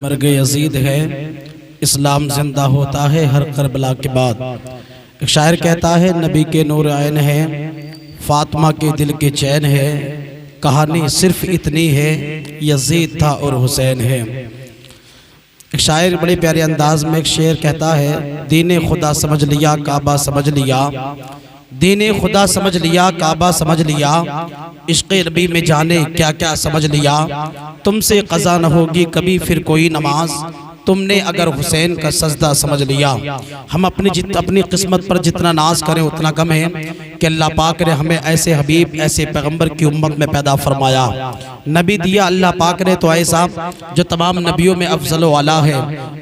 مرگ یزید ہے، اسلام زندہ ہوتا ہے ہر کربلا کے بعد۔ ایک شاعر کہتا ہے نبی کے نور عین ہے، فاطمہ کے دل کے چین ہے، کہانی صرف اتنی ہے یزید تھا اور حسین ہے۔ ایک شاعر بڑے پیارے انداز میں ایک شعر کہتا ہے، دین خدا سمجھ لیا کعبہ سمجھ لیا، دین خدا سمجھ لیا کعبہ سمجھ لیا، عشق نبی میں جانے کیا کیا سمجھ لیا، تم سے قضا نہ ہوگی کبھی پھر کوئی نماز، تم نے اگر حسین کا سجدہ سمجھ لیا۔ ہم اپنی قسمت پر جتنا ناز کریں اتنا کم ہے کہ اللہ پاک نے ہمیں ایسے حبیب ایسے پیغمبر کی امت میں پیدا فرمایا۔ نبی دیا اللہ پاک نے تو ایسا جو تمام نبیوں میں افضل و اعلیٰ ہے،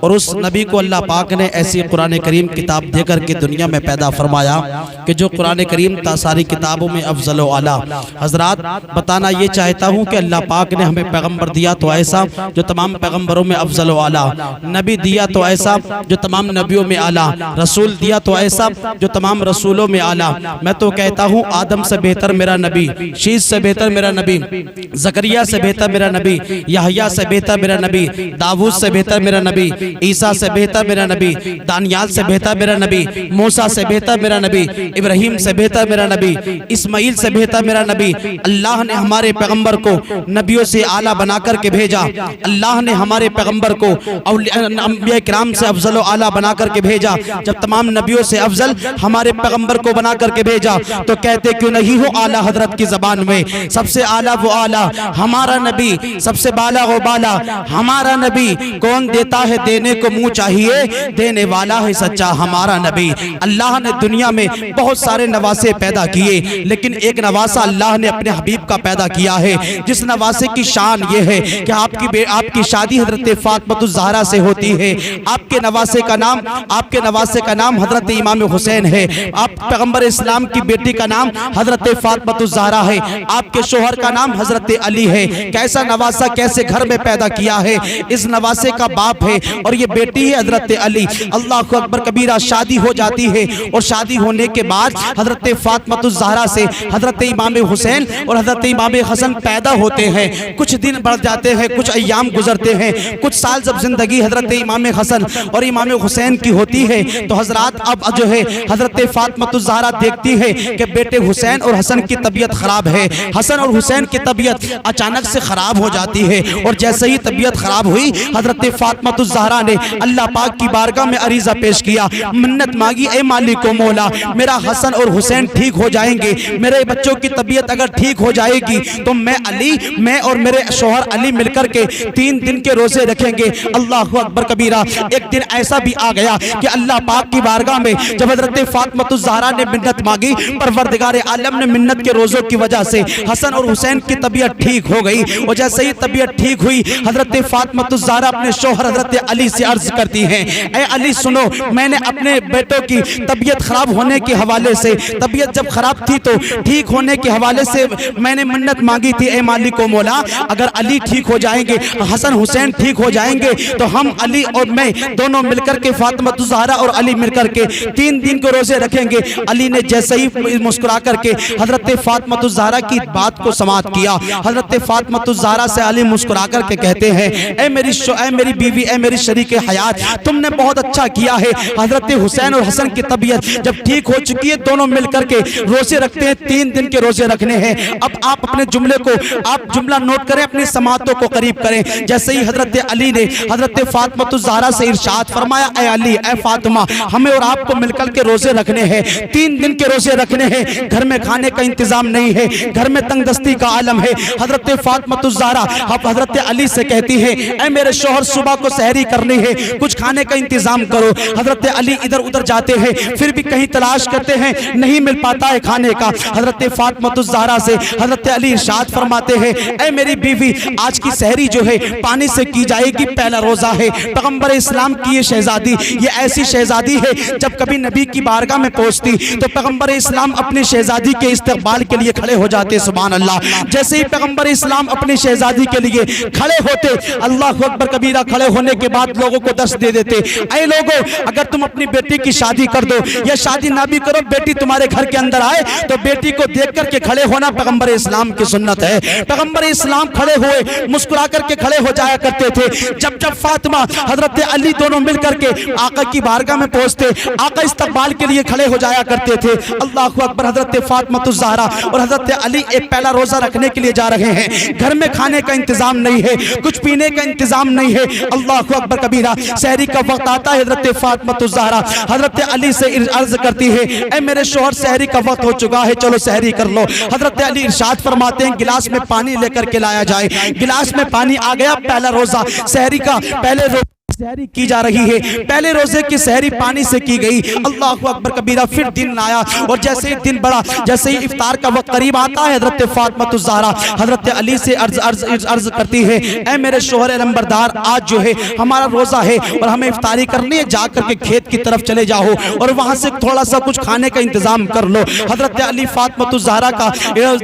اور اس نبی کو اللہ پاک نے ایسی قرآن کریم کتاب دے کر کے دنیا میں پیدا فرمایا کہ جو قرآن کریم تا ساری کتابوں میں افضل و اعلیٰ۔ حضرات بتانا یہ چاہتا ہوں کہ اللہ پاک نے ہمیں پیغمبر دیا تو ایسا جو تمام پیغمبروں میں افضل و اعلیٰ، نبی دیا تو ایسا جو تمام نبیوں میں اعلیٰ، رسول دیا تو ایسا جو تمام رسولوں میں اعلیٰ۔ میں تو کہتا ہوں آدم سے بہتر میرا نبی، شیش سے بہتر میرا نبی، زکریا سے بہتر میرا نبی، یحییٰ سے بہتر میرا نبی، داؤد سے بہتر میرا نبی، عیسیٰ سے بہتر میرا نبی، دانیال سے بہتر میرا نبی، موسیٰ سے بہتر میرا نبی، ابراہیم سے بہتر میرا نبی، اسماعیل سے بہتر میرا نبی۔ اللہ نے ہمارے پیغمبر کو نبیوں سے اعلیٰ بنا کر کے بھیجا، اللہ نے ہمارے پیغمبر کو انبیاء کرام سے افضل و اعلیٰ بنا کر کے بھیجا۔ جب تمام نبیوں سے افضل ہمارے پیغمبر کو بنا کر کے بھیجا تو کہتے کیوں نہیں ہو اعلیٰ حضرت کی زبان میں، سب سے اعلیٰ وہ اعلیٰ ہمارا نبی، سب سے بالا وہ بالا ہمارا نبی، کون دیتا ہے دینے کو منہ چاہیے، دینے والا ہے سچا ہمارا نبی۔ اللہ نے دنیا میں بہت سارے نواسے پیدا کیے، لیکن ایک نواسہ اللہ نے اپنے حبیب کا پیدا کیا ہے، جس نواسے کی شان یہ ہے کہ آپ کی شادی حضرت فاطمہ الزہرا سے ہوتی ہے۔ آپ کے نواسے کا نام حضرت امام حسین ہے، آپ پیغمبر اسلام کی بیٹی کا نام حضرت فاطمہ الزہرا ہے، آپ کے شوہر کا نام حضرت علی ہے۔ کیسا نواسہ کیسے گھر میں پیدا کیا ہے، اس نواسے کا باپ ہے اور یہ بیٹی ہے حضرت علی۔ اللہ اکبر کبیرہ، شادی ہو جاتی ہے اور شادی ہونے کے بعد حضرت فاطمہ الزہرا سے حضرت امام حسین اور حضرت امام حسن پیدا ہوتے ہیں۔ کچھ دن بڑھ جاتے ہیں، کچھ ایام گزرتے ہیں، کچھ سال جب زندگی حضرت امام حسن اور امام حسین کی ہوتی ہے تو حضرات اب جو ہے حضرت فاطمہ الزہرا دیکھتی ہے کہ بیٹے حسین اور حسن کی طبیعت خراب ہے۔ حسن اور حسین کی طبیعت اچانک سے خراب ہو جاتی ہے، اور جیسے ہی طبیعت خراب ہوئی حضرت فاطمہ الزہرا نے اللہ پاک کی بارگاہ میں عریضہ پیش کیا، منت مانگی، اے مالک و مولا میرا حسن اور حسین ٹھیک ہو جائیں گے، میرے بچوں کی طبیعت اگر ٹھیک ہو جائے گی تو میں اور میرے شوہر علی مل کر کے 3 دن کے روزے رکھیں گے۔ اللہ اکبر کبیرہ، ایک دن ایسا بھی آ گیا کہ اللہ پاک کی بارگاہ میں جب حضرت فاطمہ الزہرا نے منت مانگی، پروردگار عالم نے منت کے روزوں کی وجہ سے حسن اور حسین کی طبیعت ٹھیک ہو گئی، اور جیسے ہی طبیعت ٹھیک ہوئی حضرت فاطمہ الزہرا اپنے شوہر حضرت علی سے عرض کرتی ہیں، اے علی سنو، میں نے اپنے بیٹوں کی طبیعت خراب ہونے کے حوالے سے، طبیعت جب خراب تھی تو ٹھیک ہونے کے حوالے سے میں نے منت مانگی تھی، اے مالک و مولا اگر علی ٹھیک ہو جائیں گے، حسن حسین ٹھیک ہو جائیں گے تو ہم علی اور میں دونوں مل کر کے فاطمہ الزہرا اور علی مل کر کے 3 دن کے روزے رکھیں گے۔ علی نے جیسے ہی مسکرا کر کے حضرت فاطمہ الزہرا کی بات کو سماعت کیا، حضرت فاطمہ الزہرا سے علی مسکرا کر کے کہتے ہیں، اے میری بیوی، اے میری شریک حیات، تم نے بہت اچھا کیا ہے۔ حضرت حسین اور حسن کی طبیعت جب ٹھیک ہو چکی ہے دونوں مل کر کے روزے رکھتے ہیں، 3 دن کے روزے رکھنے ہیں۔ اب آپ اپنے جملہ نوٹ کریں، اپنی سماعتوں کو قریب کریں۔ جیسے ہی حضرت علی نے حضرت فاطمہ الزہرا سے ارشاد فرمایا، اے علی، اے فاطمہ، ہمیں اور آپ کو مل کر کے روزے رکھنے ہیں، 3 دن کے روزے رکھنے ہیں، گھر میں کھانے کا انتظام نہیں ہے، گھر میں تنگ دستی کا عالم ہے۔ حضرت فاطمہ الزہرا اب حضرت علی سے کہتی ہے، اے میرے شوہر صبح کو سحری کرنی ہے، کچھ کھانے کا انتظام کرو۔ حضرت علی ادھر ادھر جاتے ہیں، پھر بھی کہیں تلاش کرتے ہیں، نہیں مل پاتا ہے کھانے کا۔ حضرت فاطمہ الزہرا سے حضرت علی ارشاد فرماتے ہیں، اے میری بیوی، آج کی سحری جو ہے پانی سے کی جائے گی، پہلا روزہ ہے۔ پیغمبر اسلام کی یہ شہزادی، یہ ایسی شہزادی ہے جب کبھی نبی کی بارگاہ میں پہنچتی تو پیغمبر اسلام اپنی شہزادی کے استقبال کے لیے کھڑے ہو جاتے، سبحان اللہ۔ جیسے ہی پیغمبر اسلام اپنی شہزادی کے لیے کھڑے ہوتے، اللہ اکبر کبیرہ، کھڑے ہونے کے بعد بعد لوگوں کو درس دے دیتے، اے لوگوں اگر تم اپنی بیٹی کی شادی کر دو یا شادی نہ بھی کرو، بیٹی تمہارے گھر کے اندر آئے تو بیٹی کو دیکھ کر کے کھڑے ہونا پیغمبر اسلام کی سنت ہے۔ پیغمبر اسلام کھڑے ہوئے مسکرا کر کے کھڑے ہو جایا کرتے تھے۔ جب جب فاطمہ حضرت علی دونوں مل کر کے آقا کی بارگاہ میں پہنچتے، آقا استقبال کے لیے کھڑے ہو جایا کرتے تھے۔ اللہ اکبر، حضرت فاطمہ الزہرا اور حضرت علی ایک پہلا روزہ رکھنے کے لیے جا رہے ہیں، گھر میں کھانے کا انتظام نہیں ہے، کچھ پینے کا انتظام نہیں ہے۔ اللہ اکبر کبیرہ، سحری کا وقت آتا ہے، حضرت فاطمہ الزہرا حضرت علی سے عرض کرتی ہے اے میرے شوہر سحری کا وقت ہو چکا ہے، چلو سحری کر لو۔ حضرت علی ارشاد فرماتے ہیں گلاس میں پانی لے کر کے لایا جائے، گلاس میں پانی آ گیا، پہلا روزہ سحری کا پہلے سحری کی جا رہی ہے، پہلے روزے کی سحری پانی سے کی گئی۔ اللہ اکبر کبیرہ، پھر دن آیا اور جیسے ہی دن بڑا، جیسے ہی افطار کا وقت قریب آتا ہے، حضرت فاطمہ الزہرا حضرت علی سے عرض کرتی ہے اے میرے شوہر علمبردار، آج جو ہے ہمارا روزہ ہے اور ہمیں افطاری کرنی ہے، جا کر کے کھیت کی طرف چلے جاؤ اور وہاں سے تھوڑا سا کچھ کھانے کا انتظام کر لو۔ حضرت علی فاطمہ الزہرا کا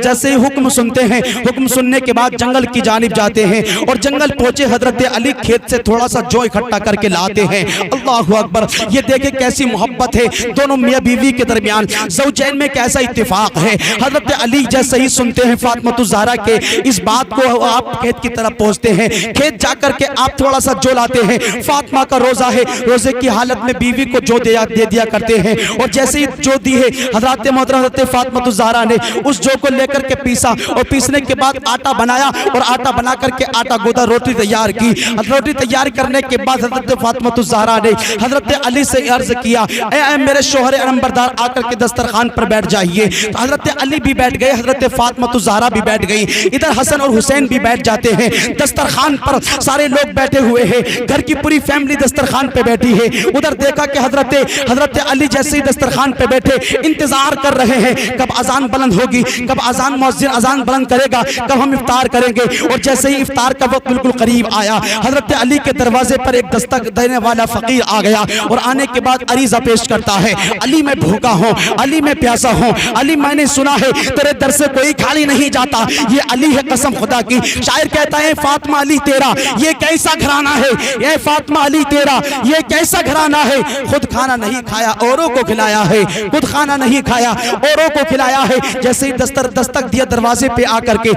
جیسے ہی حکم سنتے ہیں، حکم سننے کے بعد جنگل کی جانب جاتے ہیں اور جنگل پہنچے حضرت علی کھیت سے تھوڑا سا جو اکٹھا کر کے لاتے ہیں۔ اللہ اکبر، یہ دیکھیں کیسی محبت ہے دونوں میاں بیوی کے درمیان، زوجین میں کیسا اتفاق ہے۔ حضرت علی جیسے ہی سنتے ہیں فاطمہ الزہرا کے اس بات کو، آپ کھیت کی طرف پہنچتے ہیں، کھیت جا کر کے آپ تھوڑا سا جو لاتے ہیں، فاطمہ کا روزہ ہے، روزے کی حالت میں بیوی کو جو دے دیا کرتے ہیں اور جیسے ہی جو دی ہے حضرت محترمہ حضرت فاطمہ الزہرا نے اس جو کو لے کر کے پیسا اور پیسنے کے بعد آٹا بنایا اور آٹا بنا کر کے آٹا گودا روٹی تیار کی۔ روٹی تیار کرنے کے بعد حضرت فاطمہ الزہرا نے حضرت علی سے عرض کیا اے میرے شوہر علمبردار، آ کر کے دسترخوان پر بیٹھ جائیے۔ تو حضرت علی بھی بیٹھ گئے، حضرت فاطمہ الزہرا بھی بیٹھ گئی، ادھر حسن اور حسین بھی بیٹھ جاتے ہیں۔ دسترخوان پر سارے لوگ بیٹھے ہوئے ہیں، گھر کی پوری فیملی دسترخوان پہ بیٹھی ہے۔ ادھر دیکھا کہ حضرت علی جیسے ہی دسترخوان پہ بیٹھے انتظار کر رہے ہیں کب اذان بلند ہوگی، کب مؤذن اذان بلند کرے گا، کب ہم افطار کریں گے۔ اور جیسے ہی افطار کا وقت بالکل قریب آیا، حضرت علی کے دروازے پر ایک دستک دینے والا فقیر آ گیا اور آنے کے بعد عریضہ پیش کرتا ہے علی میں بھوکا ہوں، علی میں پیاسا ہوں، علی میں نے سنا ہے تیرے در سے کوئی خالی نہیں جاتا، یہ علی ہے قسم خدا کی۔ شاعر کہتا ہے فاطمہ علی تیرا یہ کیسا گھرانہ ہے، اے فاطمہ علی تیرا یہ کیسا گھرانہ ہے، خود کھانا نہیں کھایا اوروں کو کھلایا ہے، خود کھانا نہیں کھایا اوروں کو کھلایا ہے۔ جیسے ہی دستک دیا دروازے پہ آ کر کے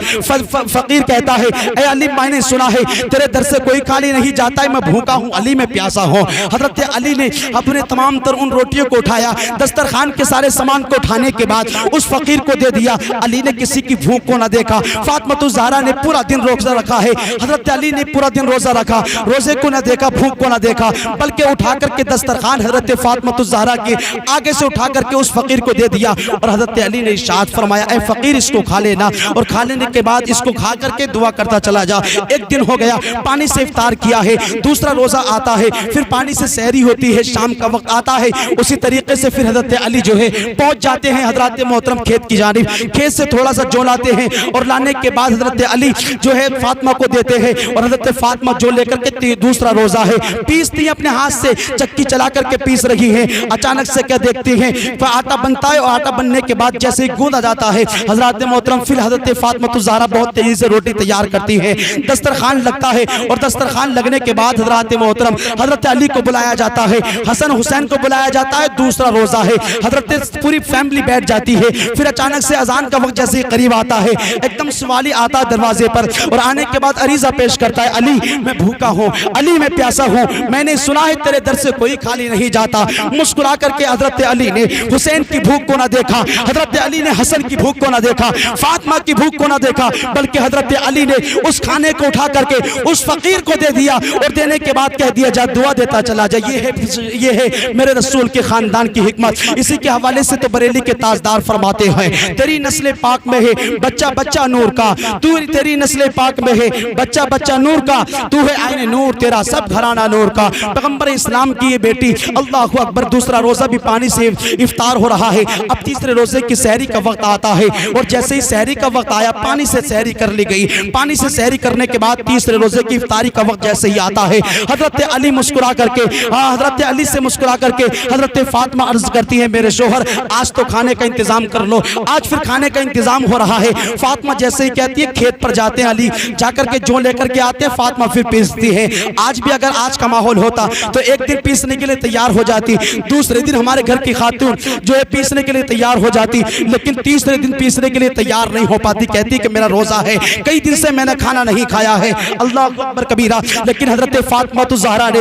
فقیر کہتا ہے اے علی میں نے سنا ہے تیرے در سے کوئی خالی نہیں جاتا ہے، میں بھوکا ہوں، علی میں پیاسا ہوں۔ حضرت علی نے اپنے تمام تر ان روٹیوں کو اٹھایا، دسترخوان کے سارے سامان کو اٹھانے کے بعد اس فقیر کو دے دیا۔ علی نے کسی کی بھوک کو نہ دیکھا، فاطمہ الزہرا نے پورا دن روزہ رکھا ہے، حضرت علی نے پورا دن روزہ رکھا، روزے کو نہ دیکھا، بھوک کو نہ دیکھا، بلکہ اٹھا کر کے دسترخوان حضرت فاطمہ الزہرا کے آگے سے اٹھا کر کے اس فقیر کو دے دیا اور حضرت علی نے ارشاد فرمایا اے فقیر اس کو کھا لینا اور کھا لینے کے بعد اس کو کھا کر کے دعا کرتا چلا جا۔ ایک دن ہو گیا، پانی سے افطار کیا ہے، دوسرا روزہ آتا ہے، پھر پانی سے سحری ہوتی ہے، شام کا وقت آتا ہے، اسی طریقے سے پھر حضرت علی جو ہے پہنچ جاتے ہیں حضرات محترم کھیت کی جانب، کھیت سے تھوڑا سا جو لاتے ہیں اور لانے کے بعد حضرت علی جو ہے فاطمہ کو دیتے ہیں اور حضرت فاطمہ جو لے کر کے دوسرا روزہ ہے پیستی اپنے ہاتھ سے، چکی چلا کر کے پیس رہی ہیں، اچانک سے کیا دیکھتی ہیں آٹا بنتا ہے اور آٹا بننے کے بعد جیسے ہی گوندا جاتا ہے حضرات محترم پھر حضرت فاطمہ الزہرا بہت تیزی سے روٹی تیار کرتی ہے، دسترخوان لگتا ہے اور دسترخوان لگنے کے بعد حضرات محترم حضرت علی کو بلایا جاتا ہے، حسن حسین کو بلایا جاتا ہے، دوسرا روزہ ہے، حضرت پوری فیملی بیٹھ جاتی ہے۔ پھر اچانک سے اذان کا وقت جیسے ہی قریب آتا ہے ایک دم سوالی آتا ہے دروازے پر اور آنے کے بعد عریضہ پیش کرتا ہے علی میں بھوکا ہوں، علی میں پیاسا ہوں، میں نے سنا ہے تیرے در سے کوئی خالی نہیں جاتا۔ مسکرا کر کے حضرت علی نے حسین کی بھوک کو نہ دیکھا، حضرت علی نے حسن کی بھوک کو نہ دیکھا، فاطمہ کی بھوک کو نہ دیکھا، بلکہ حضرت علی نے اس کھانے کو اٹھا کر کے اس فقیر کو دے دیا اور دینے کے بعد کہہ دیا جا دعا دیتا چلا جا۔ یہ ہے میرے رسول کے خاندان کی حکمت۔ اسی کے حوالے سے تو بریلی کے تاجدار فرماتے ہیں تیری نسل پاک میں ہے بچہ بچہ نور کا، تیری نسل پاک میں ہے بچہ بچہ نور کا، تو ہے آئین نور تیرا سب گھرانہ نور کا۔ پیغمبر اسلام کی یہ بیٹی، اللہ اکبر، دوسرا روزہ بھی پانی سے افطار ہو رہا ہے، اب تیسرے روزے کی سحری کا وقت آتا ہے اور جیسے ہی سحری کا وقت آیا پانی سے سحری کر لی گئی، پانی سے سحری کرنے کے بعد تیسرے روزے کی افطاری کا وقت جیسے ہی آتا ہے حضرت علی مسکرا کر کے حضرت علی سے مسکرا کر کے حضرت فاطمہ عرض کرتی ہیں میرے شوہر آج تو کھانے کا انتظام کر لو. آج پھر کھانے کا انتظام ہو رہا ہے. فاطمہ جیسے ہی کہتی ہے کھیت پر جاتے ہیں علی, جا کر کے جو لے کر کے آتے ہیں فاطمہ پھر پیستی ہے. آج بھی اگر آج کا ماحول ہوتا تو ایک دن پیسنے کے لیے تیار ہو جاتی, دوسرے دن ہمارے گھر کی خاتون جو ہے پیسنے کے لیے تیار ہو جاتی, لیکن تیسرے دن پیسنے کے لیے تیار نہیں ہو پاتی. کہتی کہ میرا روزہ ہے, کئی دن سے میں نے کھانا نہیں کھایا ہے. اللہ اکبر کبیرہ. لیکن حضرت فاطمہ الزہرا نے